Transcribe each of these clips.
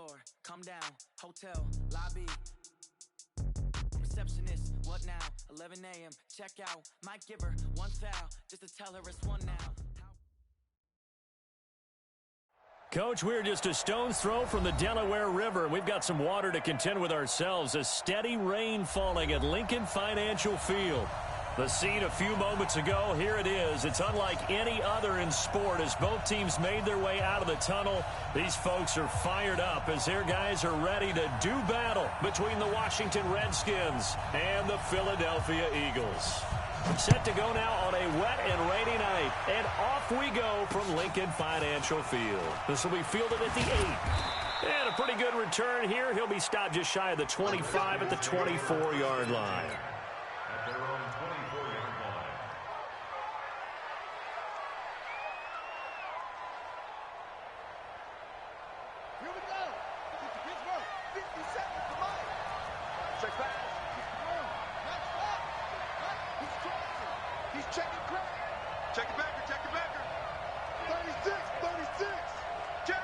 floor, come down, hotel, lobby. Receptionist, what now? 11 a.m., check out. Might give her one foul, just to tell her it's one now. Coach, we're just a stone's throw from the Delaware River. We've got some water to contend with ourselves. A steady rain falling at Lincoln Financial Field. The scene a few moments ago, here it is. It's unlike any other in sport as both teams made their way out of the tunnel. These folks are fired up as their guys are ready to do battle between the Washington Redskins and the Philadelphia Eagles. Set to go now on a wet and rainy night. And off we go from Lincoln Financial Field. This will be fielded at the 8. And a pretty good return here. He'll be stopped just shy of the 25 at the 24-yard line. At their own 24-yard line. Here we go. This is Pittsburgh. 50 seconds to mine. Check back. He's crossing. He's checking crack. Check it backer. Check it backer. 36. 36. Check.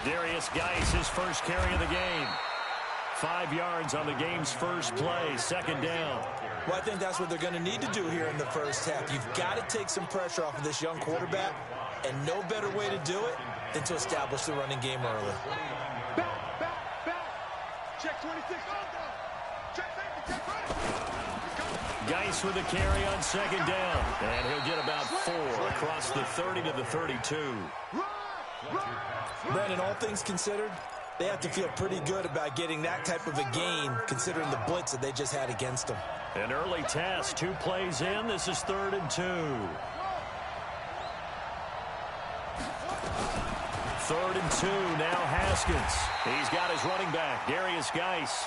Darius Geis, his first carry of the game. 5 yards on the game's first play, second down. Well, I think that's what they're going to need to do here in the first half. You've got to take some pressure off of this young quarterback, and no better way to do it than to establish the running game early. Back. Check 26. Check safety. Check right. Geis with a carry on second down. And he'll get about 4 across the 30 to the 32. Brandon, all things considered, they have to feel pretty good about getting that type of a gain considering the blitz that they just had against them. An early test, 2 plays in. This is 3rd and 2. 3rd and 2, now Haskins. He's got his running back, Darius Geis.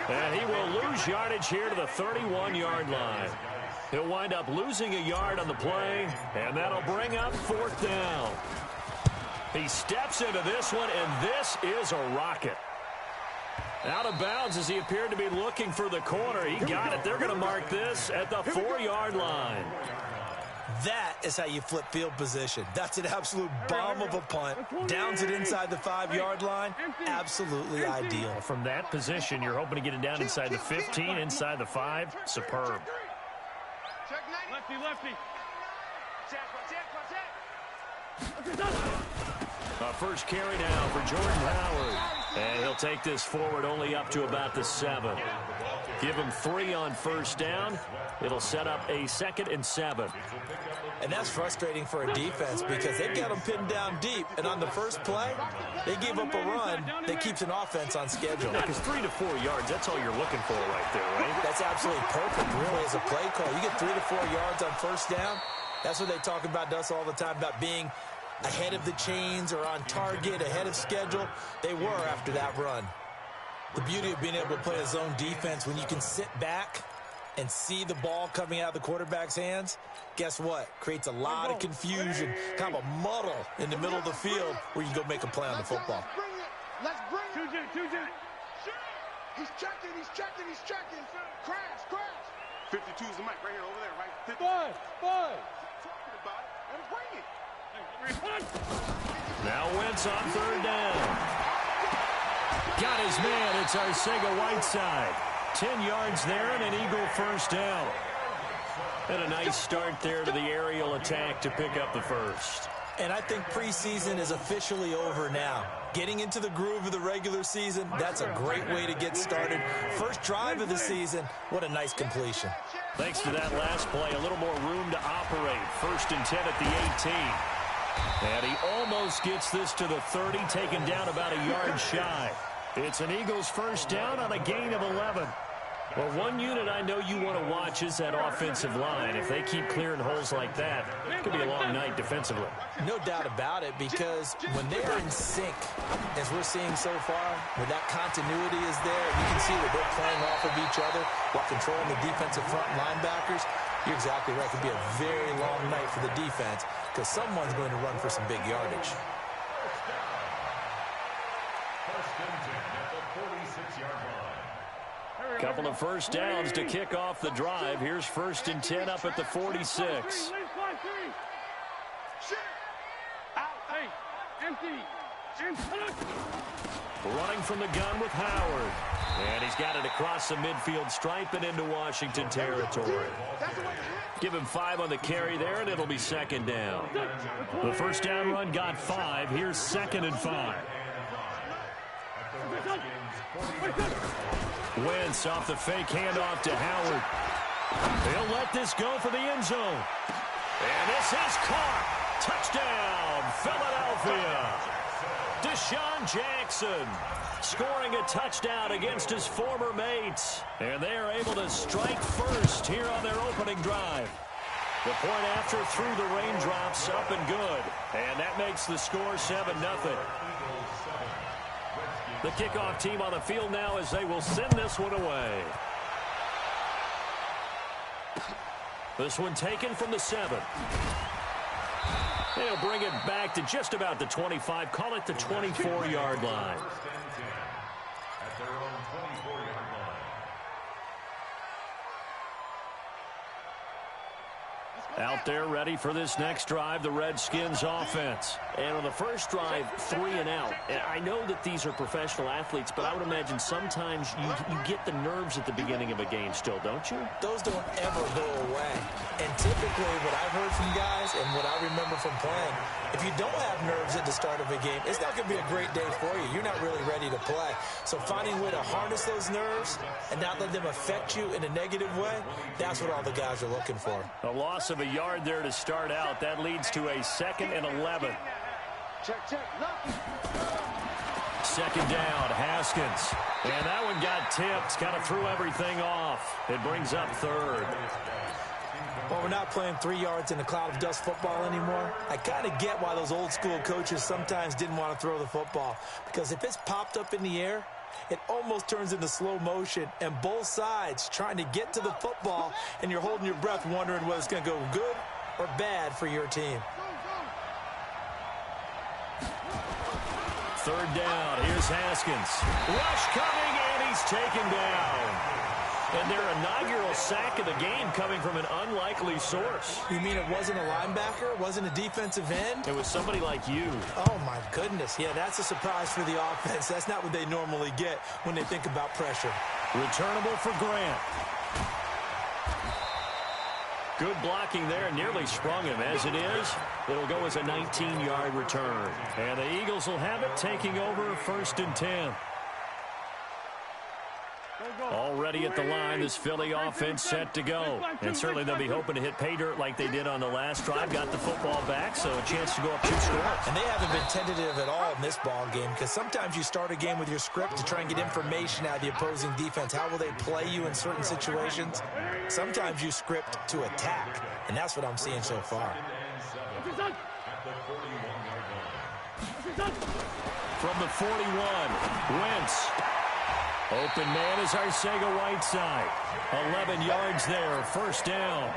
And he will lose yardage here to the 31-yard line. He'll wind up losing a yard on the play, and that'll bring up 4th down. He steps into this one, and this is a rocket. Out of bounds as he appeared to be looking for the corner. He got it. They're going to mark this at the 4-yard line. That is how you flip field position. That's an absolute bomb of a punt. Downs it inside the 5-yard line. Absolutely ideal. From that position, you're hoping to get it down inside the 15, inside the 5. Superb. Lefty. First carry now for Jordan Howard. And he'll take this forward only up to about the 7. Give him 3 on first down. It'll set up a 2nd and 7. And that's frustrating for a defense because they've got them pinned down deep. And on the first play, they give up a run that keeps an offense on schedule. Because 3 to 4 yards, that's all you're looking for right there, right? That's absolutely perfect, really, as a play call. You get 3 to 4 yards on first down. That's what they talk about to us all the time, about being ahead of the chains or on target, ahead of schedule. They were after that run. The beauty of being able to play a zone defense when you can sit back and see the ball coming out of the quarterback's hands, guess what? Creates a lot of confusion, kind of a muddle in the middle of the field where you can go make a play on the football. Let's bring it. 2 He's checking. Crash. 52 is the mic right here, over there, right? 50. Five. Talking about it. And bring it. Now Wentz on 3rd down. Got his man. It's Arcega-Whiteside. 10 yards there and an Eagle first down. And a nice start there to the aerial attack to pick up the first. And I think preseason is officially over now. Getting into the groove of the regular season, that's a great way to get started. First drive of the season, what a nice completion. Thanks to that last play, a little more room to operate. 1st and 10 at the 18. And he almost gets this to the 30, taken down about a yard shy. It's an Eagles first down on a gain of 11. Well, one unit I know you want to watch is that offensive line. If they keep clearing holes like that, it could be a long night defensively. No doubt about it, because when they are in sync, as we're seeing so far, where that continuity is there, you can see that they're playing off of each other while controlling the defensive front linebackers. You're exactly right. It could be a very long night for the defense because someone's going to run for some big yardage. First and 10 at the 46-yard line. Couple of first downs to kick off the drive. Here's 1st and 10 up at the 46. Running from the gun with Howard. And he's got it across the midfield stripe and into Washington territory. Give him 5 on the carry there, and it'll be second down. The first down run got 5. Here's 2nd and 5. Wentz off the fake handoff to Howard. They'll let this go for the end zone. And this is caught. Touchdown, Philadelphia. Deshaun Jackson scoring a touchdown against his former mates. And they are able to strike first here on their opening drive. The point after through the raindrops, up and good. And that makes the score 7-0. The kickoff team on the field now as they will send this one away. This one taken from the 7. They'll bring it back to just about the 25. Call it the 24-yard line. At their own 24-yard line. Out there ready for this next drive, the Redskins offense. And on the first drive, 3 and out. And I know that these are professional athletes, but I would imagine sometimes you get the nerves at the beginning of a game still, don't you? Those don't ever go away. And typically what I've heard from guys and what I remember from playing, if you don't have nerves at the start of a game, it's not going to be a great day for you. You're not really ready to play. So finding a way to harness those nerves and not let them affect you in a negative way, that's what all the guys are looking for. A loss of a yard there to start out. That leads to a 2nd and 11. Second down, Haskins. And that one got tipped, kind of threw everything off. It brings up 3rd. Well, we're not playing 3 yards in a cloud of dust football anymore. I kind of get why those old school coaches sometimes didn't want to throw the football. Because if it's popped up in the air, it almost turns into slow motion. And both sides trying to get to the football, and you're holding your breath wondering whether it's going to go good or bad for your team. 3rd down. Here's Haskins. Rush coming, and he's taken down. And their inaugural sack of the game coming from an unlikely source. You mean it wasn't a linebacker? It wasn't a defensive end? It was somebody like you. Oh, my goodness. Yeah, that's a surprise for the offense. That's not what they normally get when they think about pressure. Returnable for Grant. Good blocking there. Nearly sprung him. As it is, it'll go as a 19-yard return. And the Eagles will have it, taking over 1st and 10. Already at the line, this Philly offense set to go. And certainly they'll be hoping to hit pay dirt like they did on the last drive. Got the football back, so a chance to go up 2 scores. And they haven't been tentative at all in this ball game, because sometimes you start a game with your script to try and get information out of the opposing defense. How will they play you in certain situations? Sometimes you script to attack, and that's what I'm seeing so far. From the 41, Wentz. Open man is Arcega-Whiteside. 11 yards there, 1st down.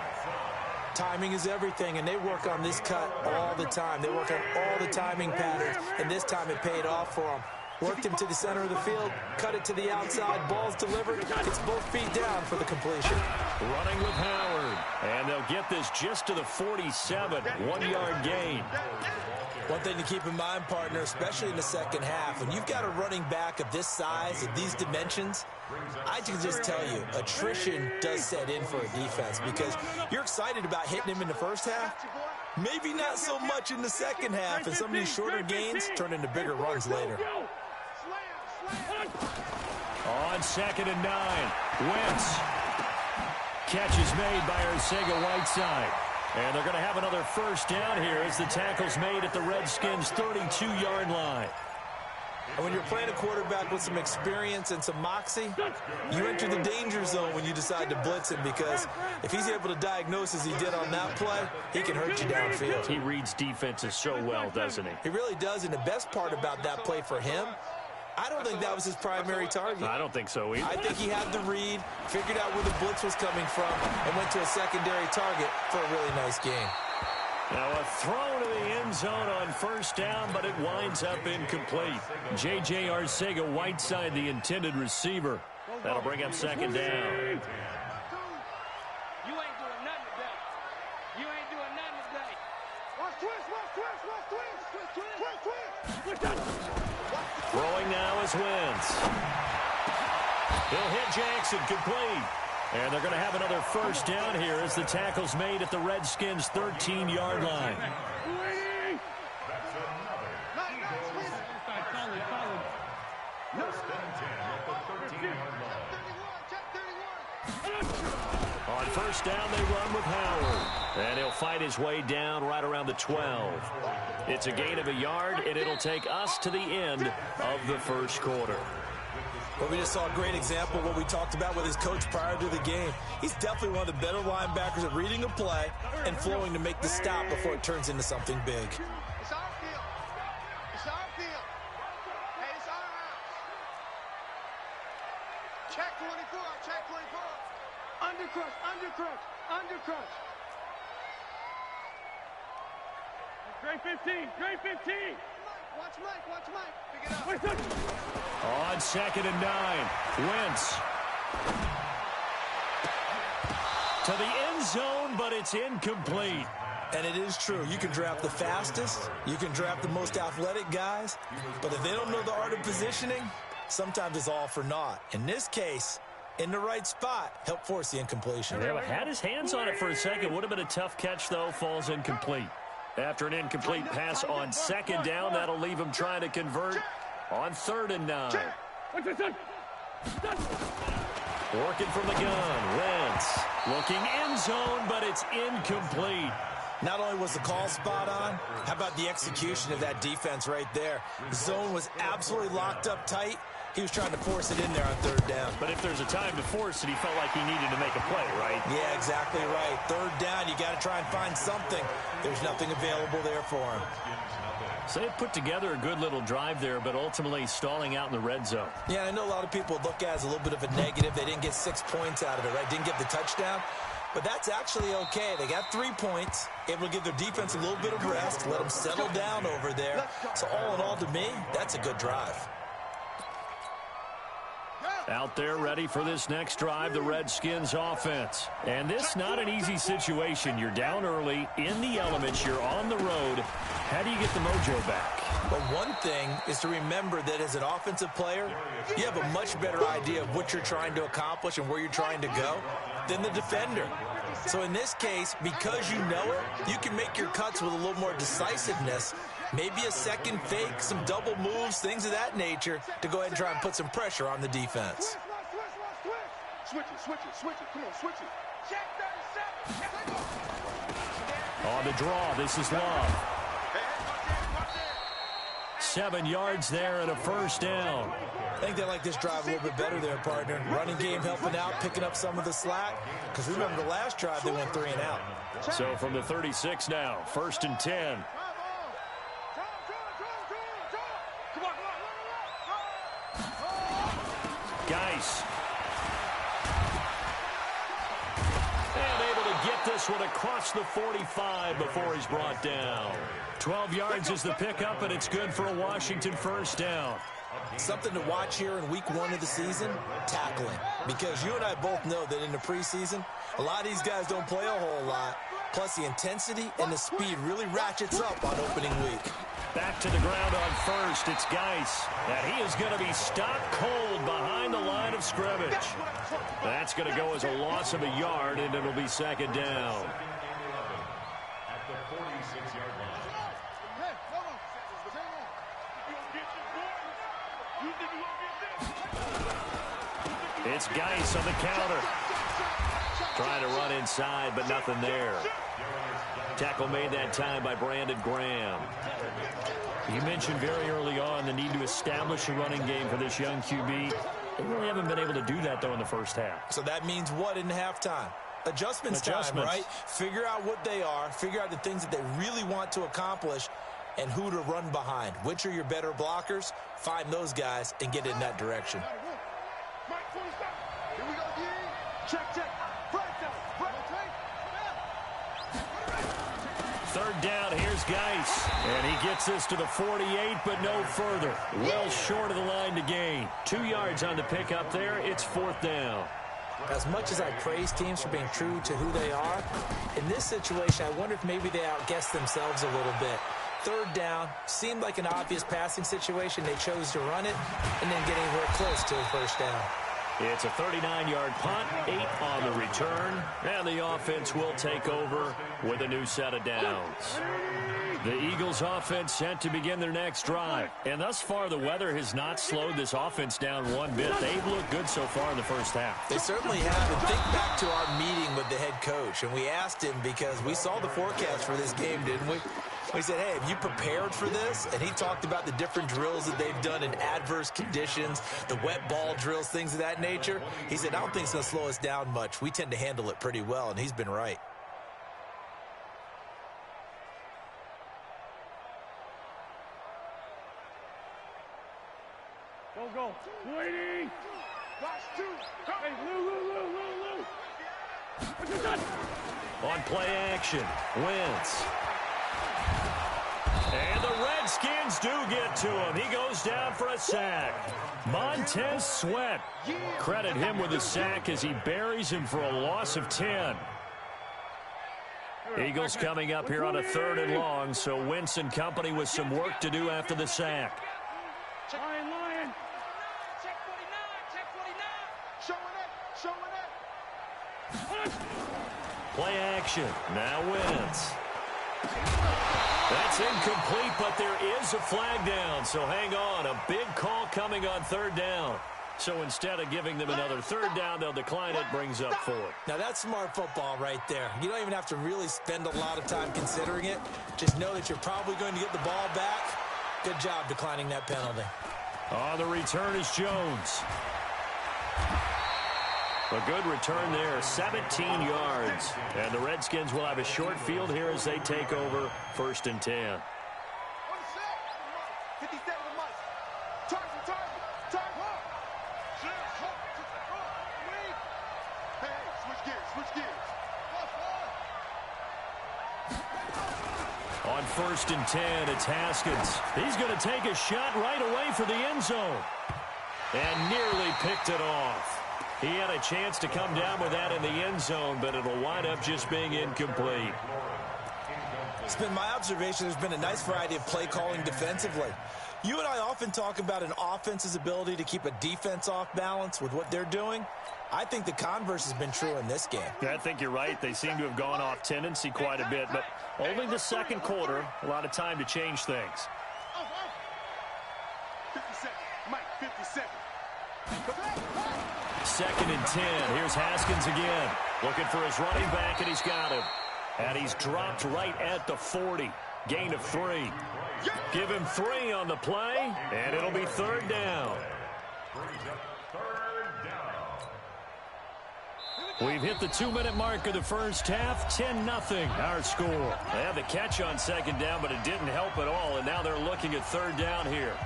Timing is everything, and they work on this cut all the time. They work on all the timing patterns, and this time it paid off for them. Worked him to the center of the field, cut it to the outside, ball's delivered. It's both feet down for the completion. Running with Howard, and they'll get this just to the 47, 1-yard gain. One thing to keep in mind, partner, especially in the second half, when you've got a running back of this size, of these dimensions, I can just tell you, attrition does set in for a defense, because you're excited about hitting him in the first half, maybe not so much in the second half, and some of these shorter gains turn into bigger runs later. On 2nd and 9, Wentz. Catch is made by Arcega-Whiteside. And they're going to have another 1st down here as the tackle's made at the Redskins' 32-yard line. And when you're playing a quarterback with some experience and some moxie, you enter the danger zone when you decide to blitz him, because if he's able to diagnose as he did on that play, he can hurt you downfield. He reads defenses so well, doesn't he? He really does, and the best part about that play for him, I don't think that was his primary target. I don't think so either. I think he had the read, figured out where the blitz was coming from, and went to a secondary target for a really nice gain. Now a throw to the end zone on 1st down, but it winds up incomplete. J.J. Arcega-Whiteside, the intended receiver. That'll bring up 2nd down. You ain't doing nothing today. You ain't doing nothing today. Watch twist, watch twist, watch twist, twist, twist, twist, twist. Throwing now is Wentz. He'll hit Jackson, complete. And they're going to have another first down here as the tackle's made at the Redskins' 13-yard line. On first down, they run with Howard. And he'll fight his way down right around the 12. It's a gain of a yard, and it'll take us to the end of the first quarter. Well, we just saw a great example of what we talked about with his coach prior to the game. He's definitely one of the better linebackers at reading a play and flowing to make the stop before it turns into something big. It's our field. It's our field. Hey, it's our house. Check 24. Check 24. Undercrush. Undercrush. Undercrush. Great 15. Great 15. Watch Mike. Watch Mike. Pick it up. On 2nd and 9, Wentz. To the end zone, but it's incomplete. And it is true. You can draft the fastest. You can draft the most athletic guys. But if they don't know the art of positioning, sometimes it's all for naught. In this case, in the right spot, help force the incompletion. Yeah, had his hands on it for a second. Would have been a tough catch, though. Falls incomplete. After an incomplete pass on 2nd down, that'll leave him trying to convert on 3rd and 9. Working from the gun. Wentz looking end zone, but it's incomplete. Not only was the call spot on, how about the execution of that defense right there? The zone was absolutely locked up tight. He was trying to force it in there on 3rd down. But if there's a time to force it, he felt like he needed to make a play, right? Yeah, exactly right. 3rd down, you got to try and find something. There's nothing available there for him. So they put together a good little drive there, but ultimately stalling out in the red zone. Yeah, I know a lot of people look at it as a little bit of a negative. They didn't get 6 points out of it, right? Didn't get the touchdown. But that's actually okay. They got 3 points, able to give their defense a little bit of rest, let them settle down over there. So all in all, to me, that's a good drive. Out there ready for this next drive, the Redskins offense. And this not an easy situation. You're down early, in the elements, you're on the road. How do you get the mojo back? But one thing is to remember that as an offensive player, you have a much better idea of what you're trying to accomplish and where you're trying to go than the defender. So in this case, because you know it, you can make your cuts with a little more decisiveness. Maybe a second fake, some double moves, things of that nature to go ahead and try and put some pressure on the defense. Switch it. Come on, switch it. Check 37. On the draw, this is Love. 7 yards there and a first down. I think they like this drive a little bit better there, partner. Running game helping out, picking up some of the slack. Because remember, the last drive, they went 3 and out. So from the 36 now, 1st and 10. Geis. And able to get this one across the 45 before he's brought down. 12 yards is the pickup, and it's good for a Washington first down. Something to watch here in week 1 of the season, tackling. Because you and I both know that in the preseason, a lot of these guys don't play a whole lot. Plus, the intensity and the speed really ratchets up on opening week. Back to the ground on first. It's Geis. And he is going to be stopped cold behind the line of scrimmage. That's going to go as a loss of a yard, and it'll be 2nd down. At the 46-yard line. It's Geis on the counter. Trying to run inside, but nothing there. Tackle made that time by Brandon Graham. You mentioned very early on the need to establish a running game for this young QB. They really haven't been able to do that, though, in the first half. So that means what in halftime? Adjustments time, right? Figure out what they are, figure out the things that they really want to accomplish, and who to run behind. Which are your better blockers? Find those guys and get in that direction. Here we go, D. Check. Third down, here's Geis. And he gets this to the 48, but no further. Well short of the line to gain. 2 yards on the pickup there. It's 4th down. As much as I praise teams for being true to who they are, in this situation, I wonder if maybe they outguessed themselves a little bit. third down, seemed like an obvious passing situation. They chose to run it and then get anywhere close to a first down. It's a 39-yard punt, 8 on the return, and the offense will take over with a new set of downs. The Eagles offense set to begin their next drive. And thus far, the weather has not slowed this offense down one bit. They've looked good so far in the first half. They certainly have. And think back to our meeting with the head coach, and we asked him because we saw the forecast for this game, didn't we? We said, hey, have you prepared for this? And he talked about the different drills that they've done in adverse conditions, the wet ball drills, things of that nature. He said, I don't think it's going to slow us down much. We tend to handle it pretty well, and he's been right. Go. Waiting. Watch two. Hey, Lou. On play action, Wentz. And the Redskins do get to him. He goes down for a sack. Montez Sweat. Credit him with a sack as he buries him for a loss of 10. Eagles coming up here on a 3rd and long, so Wentz and company with some work to do after the sack. Lion. Check 49. Showing it. Play action. Now Wentz. That's incomplete, but there is a flag down, so hang on. A big call coming on 3rd down. So instead of giving them another 3rd down, they'll decline it, brings up 4th. Now, that's smart football right there. You don't even have to really spend a lot of time considering it. Just know that you're probably going to get the ball back. Good job declining that penalty. On the return is Jones. A good return there, 17 yards. And the Redskins will have a short field here as they take over 1st and 10. 57 Target. Hey, switch gears. On 1st and 10, it's Haskins. He's going to take a shot right away for the end zone. And nearly picked it off. He had a chance to come down with that in the end zone, but it'll wind up just being incomplete. It's been my observation there's been a nice variety of play calling defensively. You and I often talk about an offense's ability to keep a defense off balance with what they're doing. I think the converse has been true in this game. I think you're right. They seem to have gone off tendency quite a bit, but only the 2nd quarter, a lot of time to change things. 50 seconds. Mike, 50 seconds. 2nd and 10. Here's Haskins again. Looking for his running back, and he's got him. And he's dropped right at the 40. Gain of 3. Give him 3 on the play, and it'll be 3rd down. We've hit the 2-minute mark of the first half. 10-0 our score. They had the catch on 2nd down, but it didn't help at all, and now they're looking at 3rd down here.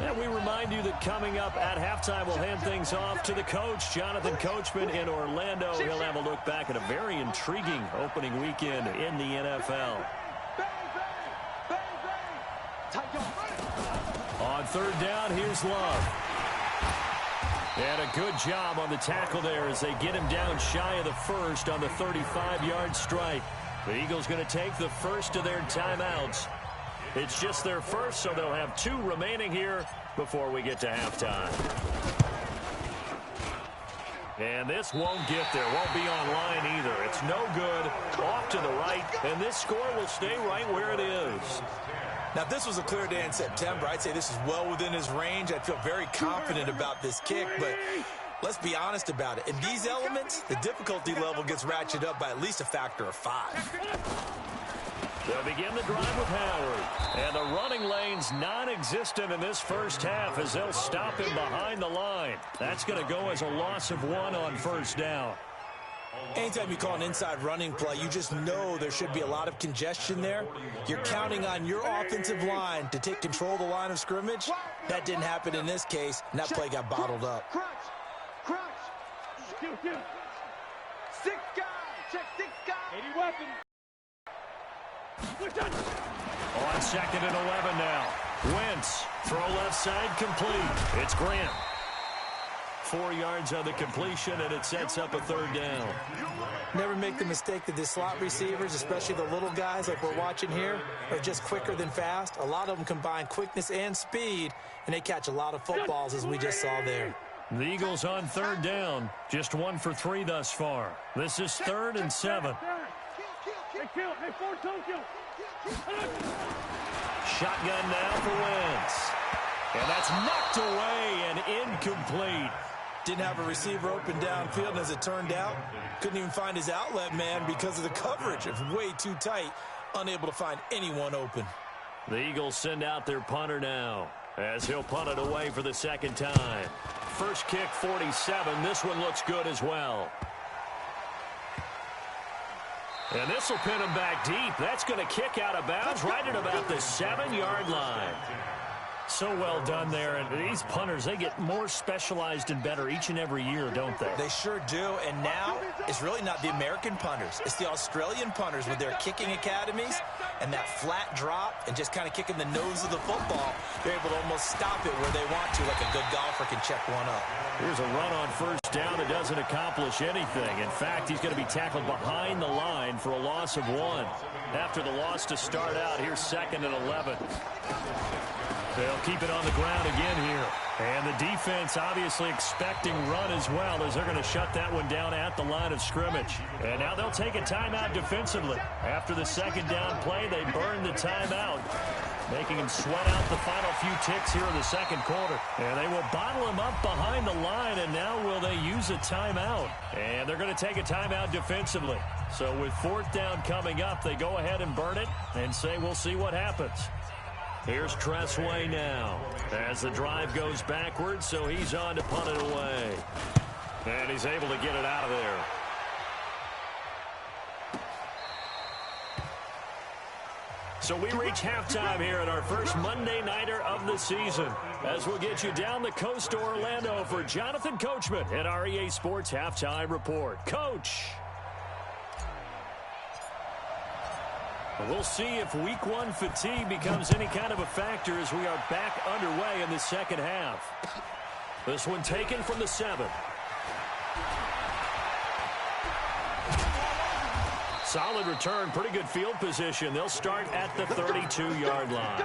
And we remind you that coming up at halftime, we'll hand things off to the coach, Jonathan Coachman in Orlando. He'll have a look back at a very intriguing opening weekend in the NFL. On 3rd down, here's Love. And a good job on the tackle there as they get him down shy of the 1st on the 35-yard strike. The Eagles going to take the first of their timeouts. It's just their first, so they'll have 2 remaining here before we get to halftime. And this won't get there, won't be online either. It's no good, off to the right, and this score will stay right where it is. Now, if this was a clear day in September, I'd say this is well within his range. I'd feel very confident about this kick, but let's be honest about it. In these elements, the difficulty level gets ratcheted up by at least a factor of 5. They'll begin the drive with Howard. And the running lane's non-existent in this first half as they'll stop him behind the line. That's going to go as a loss of 1 on 1st down. Anytime you call an inside running play, you just know there should be a lot of congestion there. You're counting on your offensive line to take control of the line of scrimmage. That didn't happen in this case, and that play got bottled up. Crunch. 6 guys. Check 6 guys. 80 weapons. On 2nd and 11 now. Wentz, throw left side complete. It's Grant. 4 yards on the completion, and it sets up a third down. Never make the mistake that the slot receivers, especially the little guys like we're watching here, are just quicker than fast. A lot of them combine quickness and speed, and they catch a lot of footballs, as we just saw there. The Eagles on third down, just 1 for 3 thus far. This is 3rd and 7. Shotgun now for Wentz. And that's knocked away and incomplete. Didn't have a receiver open downfield, and as it turned out, couldn't even find his outlet man because of the coverage. It was way too tight, unable to find anyone open. The Eagles send out their punter now, as he'll punt it away for the second time. First kick, 47. This one looks good as well. And this will pin him back deep. That's going to kick out of bounds right at about the 7-yard line. So well done there. And these punters, they get more specialized and better each and every year, don't they? They sure do. And now it's really not the American punters. It's the Australian punters with their kicking academies and that flat drop and just kind of kicking the nose of the football. They're able to almost stop it where they want to, like a good golfer can check one up. Here's a run on first down that doesn't accomplish anything. In fact, he's going to be tackled behind the line for a loss of 1. After the loss to start out, here's 2nd and 11. They'll keep it on the ground again here. And the defense obviously expecting run as well, as they're going to shut that one down at the line of scrimmage. And now they'll take a timeout defensively. After the second down play, they burn the timeout, making him sweat out the final few ticks here in the second quarter. And they will bottle him up behind the line, and now will they use a timeout? And they're going to take a timeout defensively. So with 4th down coming up, they go ahead and burn it and say we'll see what happens. Here's Tressway now as the drive goes backwards, so he's on to punt it away. And he's able to get it out of there. So we reach halftime here at our first Monday Nighter of the season, as we'll get you down the coast to Orlando for Jonathan Coachman at our EA Sports Halftime Report. Coach. We'll see if week 1 fatigue becomes any kind of a factor as we are back underway in the second half. This one taken from the 7. Solid return, pretty good field position. They'll start at the 32-yard line.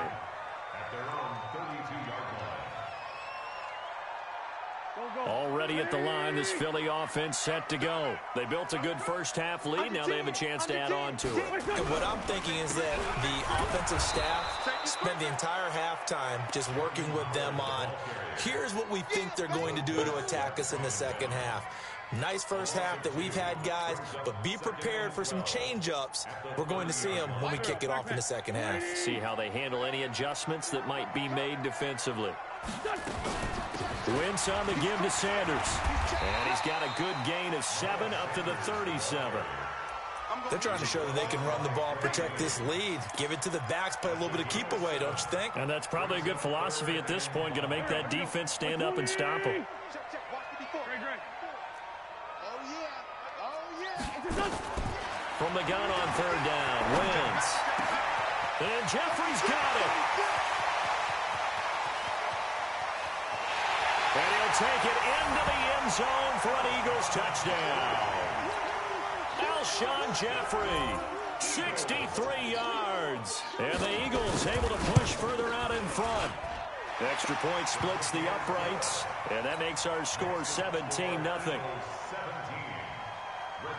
Already at the line, this Philly offense set to go. They built a good first-half lead. Now they have a chance to add on to it. And what I'm thinking is that the offensive staff spent the entire halftime just working with them on, here's what we think they're going to do to attack us in the second half. Nice first half that we've had, guys, but be prepared for some change-ups. We're going to see them when we kick it off in the second half. See how they handle any adjustments that might be made defensively. Wentz on the give to Sanders. And he's got a good gain of 7 up to the 37. They're trying to show that they can run the ball, protect this lead, give it to the backs, play a little bit of keep away, don't you think? And that's probably a good philosophy at this point, going to make that defense stand up and stop them. From the gun on third down, Wentz. And Jeffrey's got it. And he'll take it into the end zone for an Eagles touchdown. Alshon Jeffrey, 63 yards. And the Eagles able to push further out in front. Extra point splits the uprights, and that makes our score 17-0.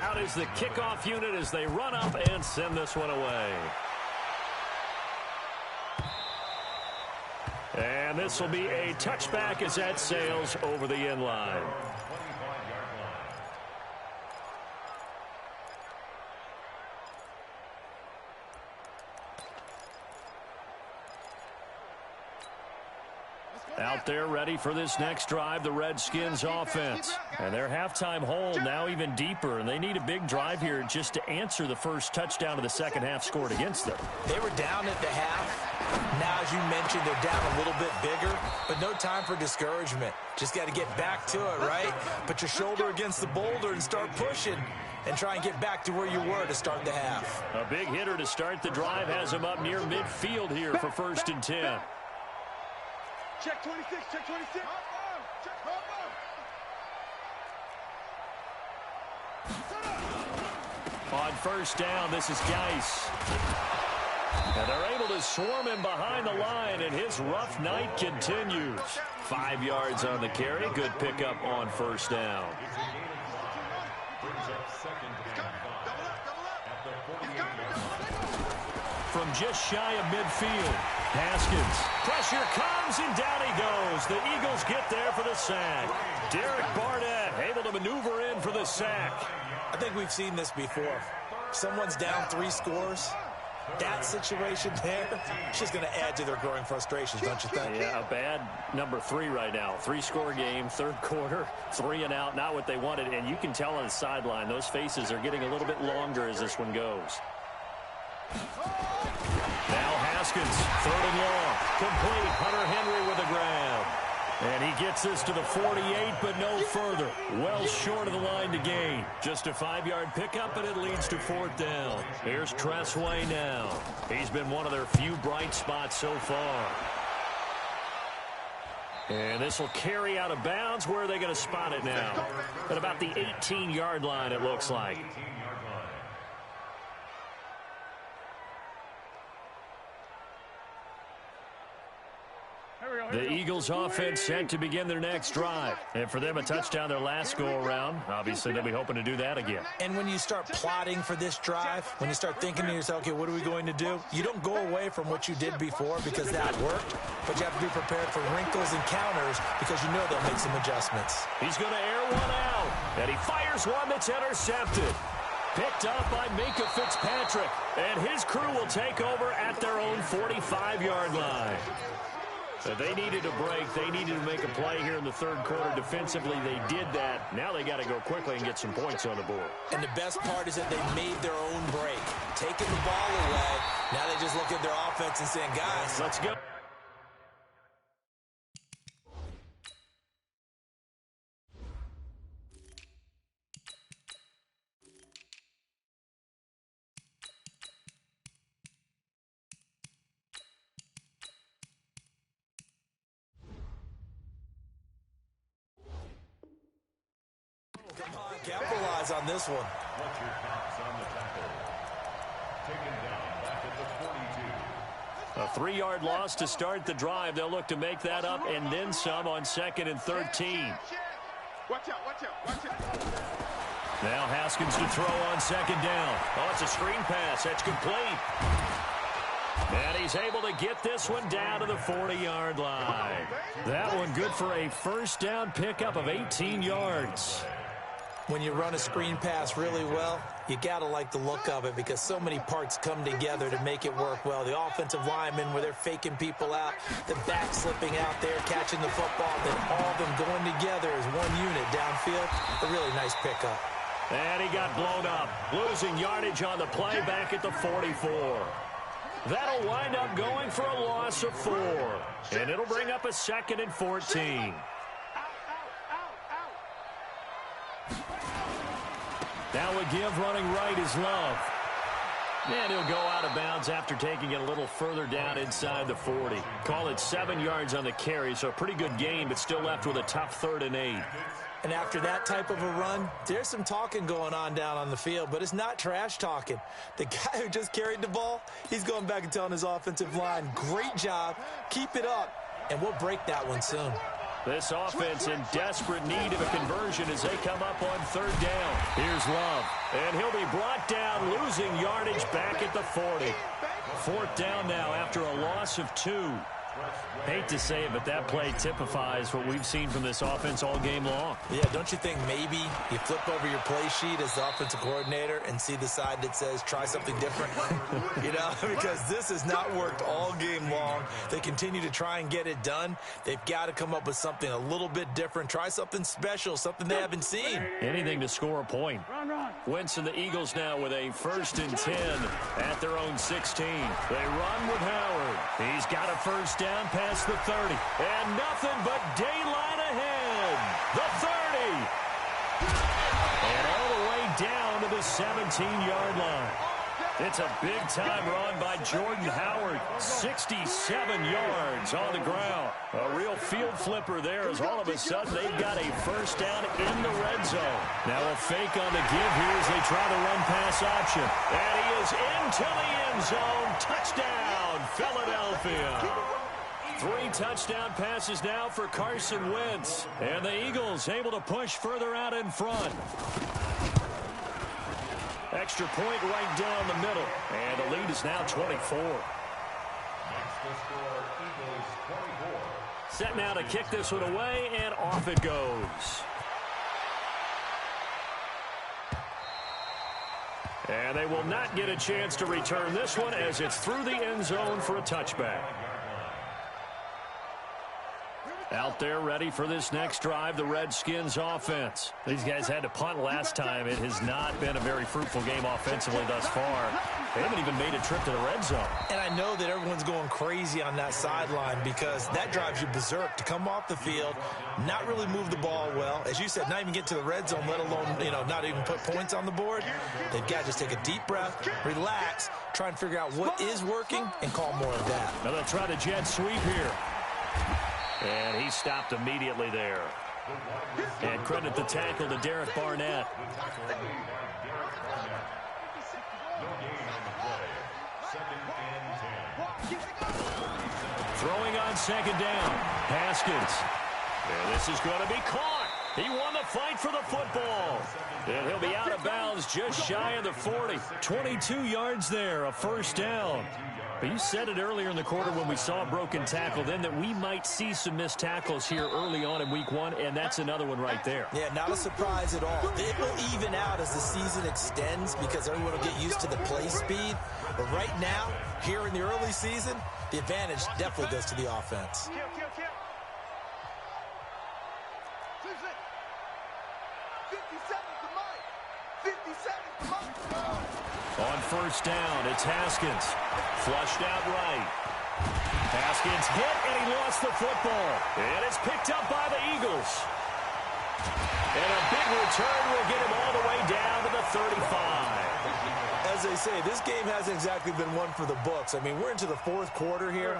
Out is the kickoff unit as they run up and send this one away. And this will be a touchback as that sails over the end line. Out there ready for this next drive, the Redskins offense. And their halftime hole now even deeper, and they need a big drive here just to answer the first touchdown of the second half scored against them. They were down at the half. Now, as you mentioned, they're down a little bit bigger, but no time for discouragement. Just got to get back to it, right? Put your shoulder against the boulder and start pushing and try and get back to where you were to start the half. A big hitter to start the drive has him up near midfield here for 1st and 10. Check 26, check 26. On first down, this is Geis. And they're able to swarm him behind the line, and his rough night continues. 5 yards on the carry. Good pickup on first down. From just shy of midfield, Haskins. Pressure comes, and down he goes. The Eagles get there for the sack. Derek Barnett able to maneuver in for the sack. I think we've seen this before. Someone's down 3 scores. That situation there, it's just going to add to their growing frustrations, don't you think? Yeah, a bad number 3 right now. 3-score game, third quarter, 3 and out, not what they wanted. And you can tell on the sideline, those faces are getting a little bit longer as this one goes. Now Haskins, 3rd and long. Complete, Hunter Henry with a grab. And he gets this to the 48, but no further. Well short of the line to gain. Just a 5-yard pickup, and it leads to 4th down. Here's Tressway now. He's been one of their few bright spots so far. And this will carry out of bounds. Where are they going to spot it now? At about the 18-yard line, it looks like. The Eagles offense set to begin their next drive. And for them, a touchdown their last go-around. Obviously, they'll be hoping to do that again. And when you start plotting for this drive, when you start thinking to yourself, okay, what are we going to do? You don't go away from what you did before because that worked, but you have to be prepared for wrinkles and counters because you know they'll make some adjustments. He's going to air one out, and he fires one that's intercepted. Picked up by Minkah Fitzpatrick, and his crew will take over at their own 45-yard line. So they needed a break. They needed to make a play here in the third quarter. Defensively, they did that. Now they got to go quickly and get some points on the board. And the best part is that they made their own break. Taking the ball away, now they just look at their offense and saying, guys, let's go. Capitalize on this one. A 3-yard loss to start the drive. They'll look to make that up and then some on 2nd and 13. Watch out. Now Haskins to throw on 2nd down. Oh, it's a screen pass. That's complete. And he's able to get this one down to the 40-yard line. That one good for a first down pickup of 18 yards. When you run a screen pass really well, you got to like the look of it because so many parts come together to make it work well. The offensive linemen, where they're faking people out, the back slipping out there, catching the football, then all of them going together as one unit downfield. A really nice pickup. And he got blown up, losing yardage on the play back at the 44. That'll wind up going for a loss of 4. And it'll bring up a 2nd and 14. Now a give running right is Love. And he'll go out of bounds after taking it a little further down inside the 40. Call it 7 yards on the carry, so a pretty good gain, but still left with a tough 3rd and 8. And after that type of a run, there's some talking going on down on the field, but it's not trash talking. The guy who just carried the ball, he's going back and telling his offensive line, great job, keep it up, and we'll break that one soon. This offense in desperate need of a conversion as they come up on 3rd down. Here's Love, and he'll be brought down, losing yardage back at the 40. 4th down now after a loss of 2. Hate to say it, but that play typifies what we've seen from this offense all game long. Yeah, don't you think maybe you flip over your play sheet as the offensive coordinator and see the side that says try something different? You know, because this has not worked all game long. They continue to try and get it done. They've got to come up with something a little bit different. Try something special, something they haven't seen. Anything to score a point. Wentz and the Eagles now with a 1st and 10 at their own 16. They run with Howard. He's got a first down past the 30. And nothing but daylight ahead. The 30. And all the way down to the 17-yard line. It's a big-time run by Jordan Howard. 67 yards on the ground. A real field flipper there as all of a sudden they've got a first down in the red zone. Now a fake on the give here as they try the run-pass option. And he is into the end zone. Touchdown, Philadelphia. 3 touchdown passes now for Carson Wentz. And the Eagles able to push further out in front. Extra point right down the middle. And the lead is now 24. Next to score, Eagles 24. Set now to kick this one away, and off it goes. And they will not get a chance to return this one as it's through the end zone for a touchback. Out there ready for this next drive, the Redskins offense. These guys had to punt last time. It has not been a very fruitful game offensively thus far. They haven't even made a trip to the red zone. And I know that everyone's going crazy on that sideline because that drives you berserk to come off the field, not really move the ball well. As you said, not even get to the red zone, let alone, not even put points on the board. They've got to just take a deep breath, relax, try and figure out what is working, and call more of that. Now they'll try the jet sweep here. And he stopped immediately there. And credit the tackle to Derek Barnett. Throwing on second down. Haskins. And this is going to be caught. He won the fight for the football. And he'll be out of bounds just shy of the 40. 22 yards there, a first down. But you said it earlier in the quarter when we saw a broken tackle then that we might see some missed tackles here early on in week 1, and that's another one right there. Yeah, not a surprise at all. It will even out as the season extends because everyone will get used to the play speed. But right now, here in the early season, the advantage definitely goes to the offense. On first down, it's Haskins. Flushed out right. Haskins hit, and he lost the football. And it's picked up by the Eagles. And a big return will get him all the way down to the 35. As they say, this game hasn't exactly been one for the books. I mean, we're into the 4th quarter here,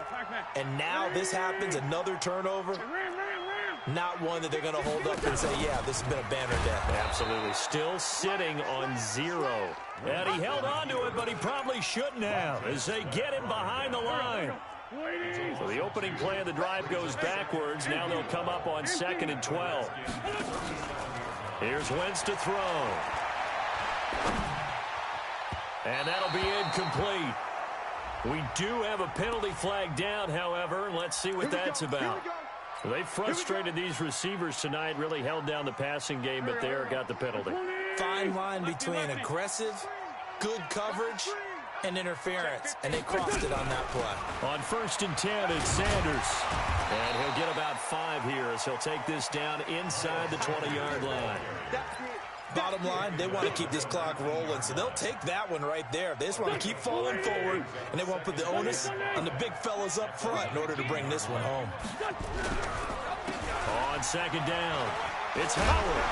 and now this happens, another turnover. Not one that they're going to hold up and say, yeah, this has been a banner day. Absolutely. Still sitting on 0. And he held on to it, but he probably shouldn't have as they get him behind the line. So the opening play of the drive goes backwards. Now they'll come up on 2nd and 12. Here's Wentz to throw. And that'll be incomplete. We do have a penalty flag down, however. Let's see what that's about. So they frustrated these receivers tonight, really held down the passing game, but there got the penalty. Fine line between aggressive, good coverage, and interference, and they crossed it on that play. On 1st and 10, it's Sanders. And he'll get about 5 here as he'll take this down inside the 20-yard line. Bottom line, they want to keep this clock rolling, so they'll take that one right there. They just want to keep falling forward, and they want to put the onus on the big fellas up front in order to bring this one home. On 2nd down, it's Howard.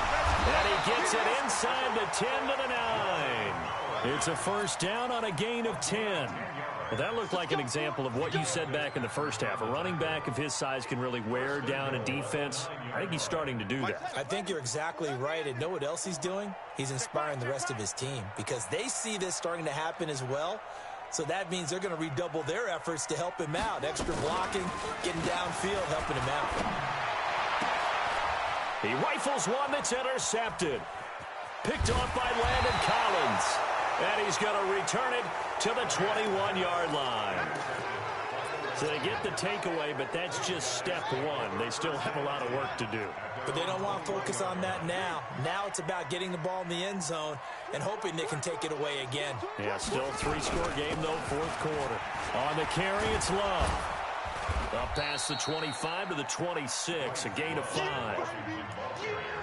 And he gets it inside the 10 to the 9. It's a first down on a gain of 10. Well, that looked like an example of what you said back in the first half. A running back of his size can really wear down a defense. I think he's starting to do that. I think you're exactly right. And know what else he's doing? He's inspiring the rest of his team because they see this starting to happen as well. So that means they're going to redouble their efforts to help him out. Extra blocking, getting downfield, helping him out. He rifles one that's intercepted. Picked off by Landon Collins. And he's going to return it to the 21-yard line. So they get the takeaway, but that's just step 1. They still have a lot of work to do. But they don't want to focus on that now. Now it's about getting the ball in the end zone and hoping they can take it away again. Yeah, still 3-score game, though, 4th quarter. On the carry, it's Love. Up past the 25 to the 26, a gain of 5.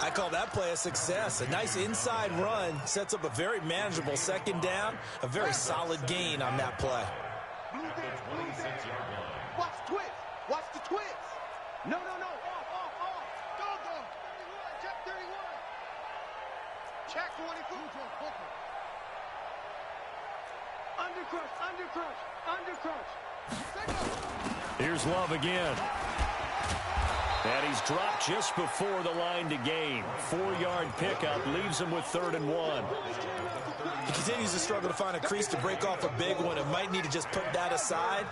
I call that play a success. A nice inside run sets up a very manageable 2nd down, a very solid gain on that play. Watch the twist. Watch the twist. No. Off. Go. 31. Check 31. Check 24. Here's Love again. And he's dropped just before the line to gain. 4-yard pickup leaves him with 3rd and 1. He continues to struggle to find a crease to break off a big one and might need to just put that aside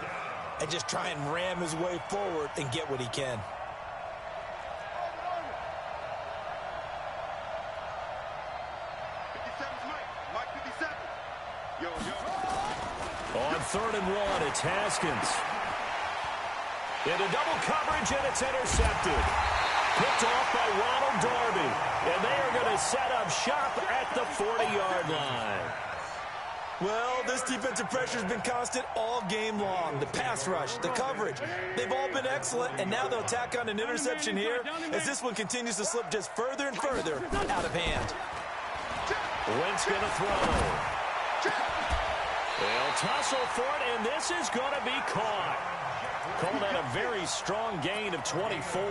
and just try and ram his way forward and get what he can. On 3rd and 1, it's Haskins. Into double coverage, and it's intercepted. Picked off by Ronald Darby. And they are going to set up shop at the 40-yard line. Well, this defensive pressure has been constant all game long. The pass rush, the coverage, they've all been excellent, and now they'll tack on an interception here as this one continues to slip just further and further out of hand. Wentz going to throw. They'll tussle for it, and this is going to be caught. Called out a very strong gain of 24.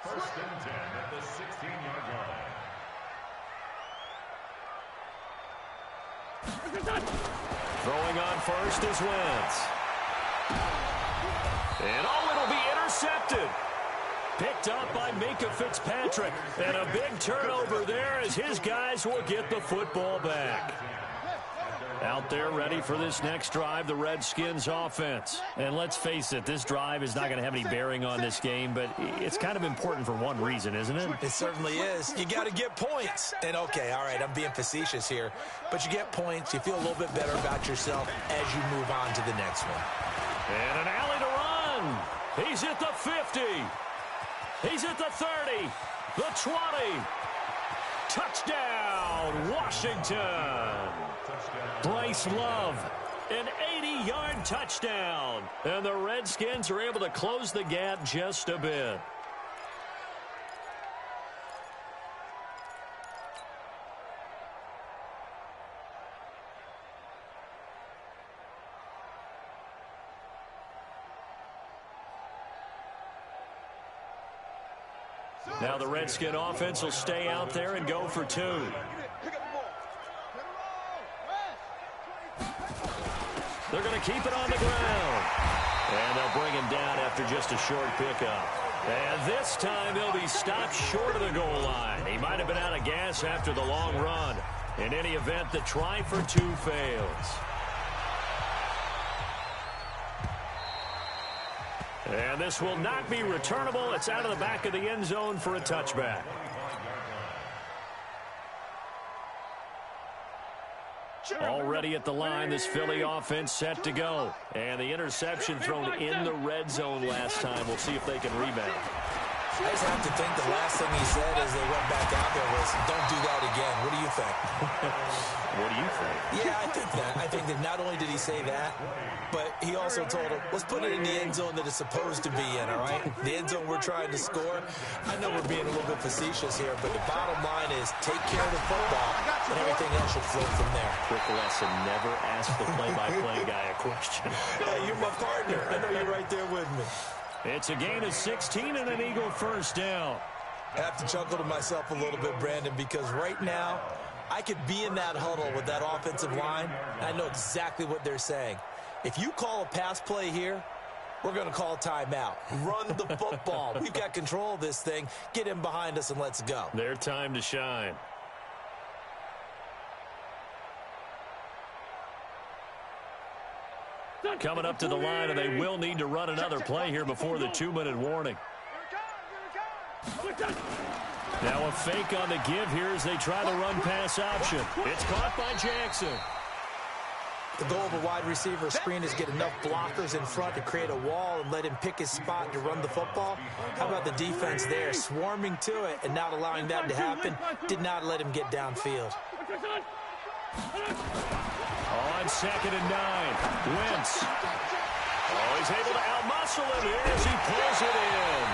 First and 10 at the 16-yard line. Throwing on first is Wentz. And it'll be intercepted. Picked up by Minkah Fitzpatrick. And a big turnover there as his guys will get the football back. Out there ready for this next drive, the Redskins offense. And let's face it, this drive is not going to have any bearing on this game, but it's kind of important for one reason, isn't it? It certainly is. You got to get points. And okay, all right, I'm being facetious here, but you get points, you feel a little bit better about yourself as you move on to the next one. And an alley to run. He's at the 50. He's at the 30, the 20. Touchdown, Washington. Bryce Love, an 80-yard touchdown. And the Redskins are able to close the gap just a bit. Now the Redskin offense will stay out there and go for 2. They're going to keep it on the ground. And they'll bring him down after just a short pickup. And this time he'll be stopped short of the goal line. He might have been out of gas after the long run. In any event, the try for 2 fails. And this will not be returnable. It's out of the back of the end zone for a touchback. Already at the line, this Philly offense set to go. And the interception thrown in the red zone last time. We'll see if they can rebound. I just have to think the last thing he said as they went back out there was, don't do that again. What do you think? What do you think? Yeah, I think that. I think that not only did he say that, but he also told him, let's put it in the end zone that it's supposed to be in, all right? The end zone we're trying to score. I know we're being a little bit facetious here, but the bottom line is take care of the football, and everything else should flow from there. Quick lesson, never ask the play-by-play guy a question. Hey, you're my partner. I know you're right there with me. It's a gain of 16 and an Eagle first down. I have to chuckle to myself a little bit, Brandon, because right now I could be in that huddle with that offensive line, and I know exactly what they're saying. If you call a pass play here, we're going to call timeout. Run the football. We've got control of this thing. Get in behind us and let's go. Their time to shine. Coming up to the line, and they will need to run another play here before the 2-minute warning. Now a fake on the give here as they try the run-pass option. It's caught by Jackson. The goal of a wide receiver screen is get enough blockers in front to create a wall and let him pick his spot to run the football. How about the defense there, swarming to it and not allowing that to happen? Did not let him get downfield. On 2nd and 9, Wentz. Oh, he's able to outmuscle him here as he pulls it in.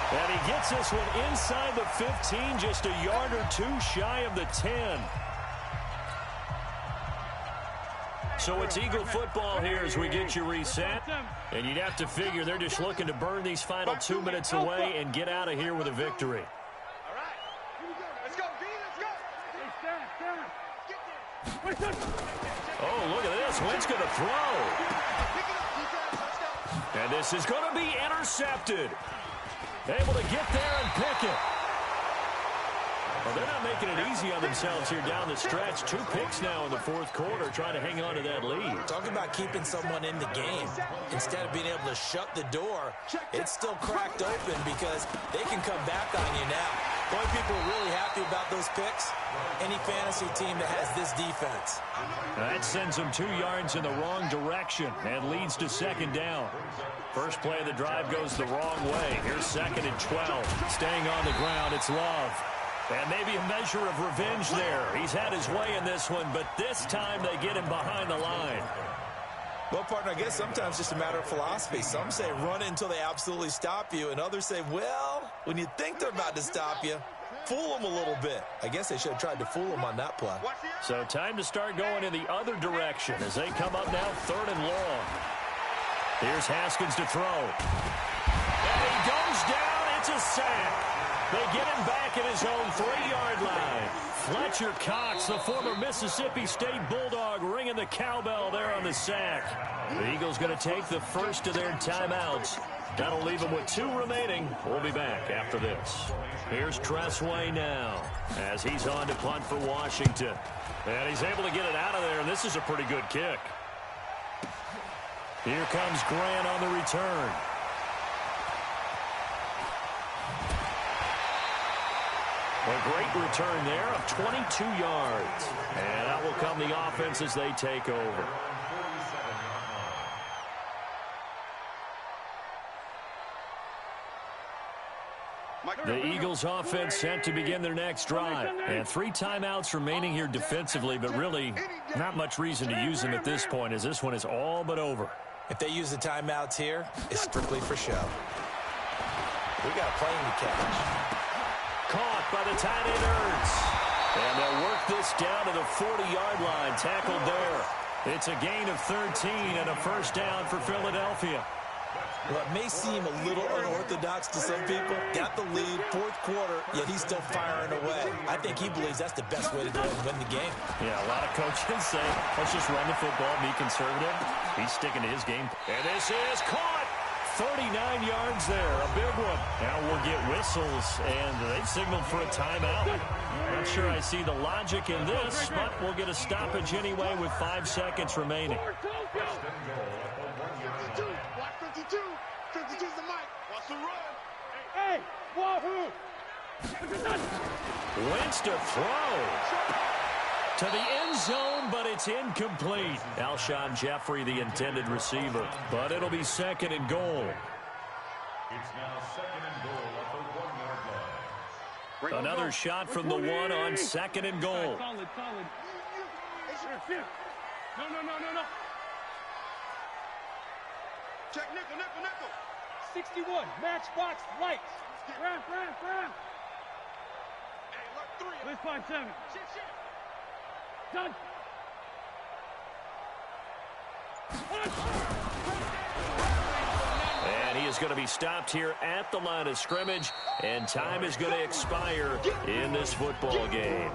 And he gets this one inside the 15, just a yard or 2 shy of the 10. So it's Eagle football here as we get you reset. And you'd have to figure they're just looking to burn these final 2 minutes away and get out of here with a victory. Oh, look at this. Wentz going to throw. And this is going to be intercepted. Able to get there and pick it. Well, they're not making it easy on themselves here down the stretch. 2 picks now in the fourth quarter, trying to hang on to that lead. Talking about keeping someone in the game. Instead of being able to shut the door, it's still cracked open because they can come back on you now. The only people really happy about those picks, any fantasy team that has this defense. That sends them 2 yards in the wrong direction and leads to second down. First play of the drive goes the wrong way. Here's 2nd and 12. Staying on the ground, it's Love. And maybe a measure of revenge there. He's had his way in this one, but this time they get him behind the line. Well, partner, I guess sometimes it's just a matter of philosophy. Some say run it until they absolutely stop you, and others say, well, when you think they're about to stop you, fool them a little bit. I guess they should have tried to fool them on that play. So time to start going in the other direction as they come up now 3rd and long. Here's Haskins to throw. And he goes down. It's a sack. They get him back at his own 3-yard line. Fletcher Cox, the former Mississippi State Bulldog, ringing the cowbell there on the sack. The Eagles going to take the first of their timeouts. That'll leave them with 2 remaining. We'll be back after this. Here's Tressway now as he's on to punt for Washington. And he's able to get it out of there, and this is a pretty good kick. Here comes Grant on the return. A great return there of 22 yards. And that will come the offense as they take over. The Eagles offense set to begin their next drive. And 3 timeouts remaining here defensively, but really not much reason to use them at this point as this one is all but over. If they use the timeouts here, it's strictly for show. We got a plane to catch. Caught by the tight end Ertz. And they'll work this down to the 40-yard line. Tackled there. It's a gain of 13 and a first down for Philadelphia. Well, it may seem a little unorthodox to some people. Got the lead, 4th quarter, yet he's still firing away. I think he believes that's the best way to go and win the game. Yeah, a lot of coaches say, let's just run the football, be conservative. He's sticking to his game. And this is caught. 39 yards there, a big one. Now we'll get whistles, and they've signaled for a timeout. Not sure I see the logic in this, but we'll get a stoppage anyway with 5 seconds remaining. 52. 52's the mic. Watch the run. Hey, wahoo! Wentz to throw. To the end zone, but it's incomplete. Alshon Jeffrey, the intended receiver. But it'll be 2nd and goal. It's now 2nd and goal at the 1-yard line. Another shot from the 1 on 2nd and goal. Solid. No. Check nickel. 61, matchbox lights. Brown. Hey, look, 3. Let's find 7. Done. And he is going to be stopped here at the line of scrimmage, and time is going to expire in this football game.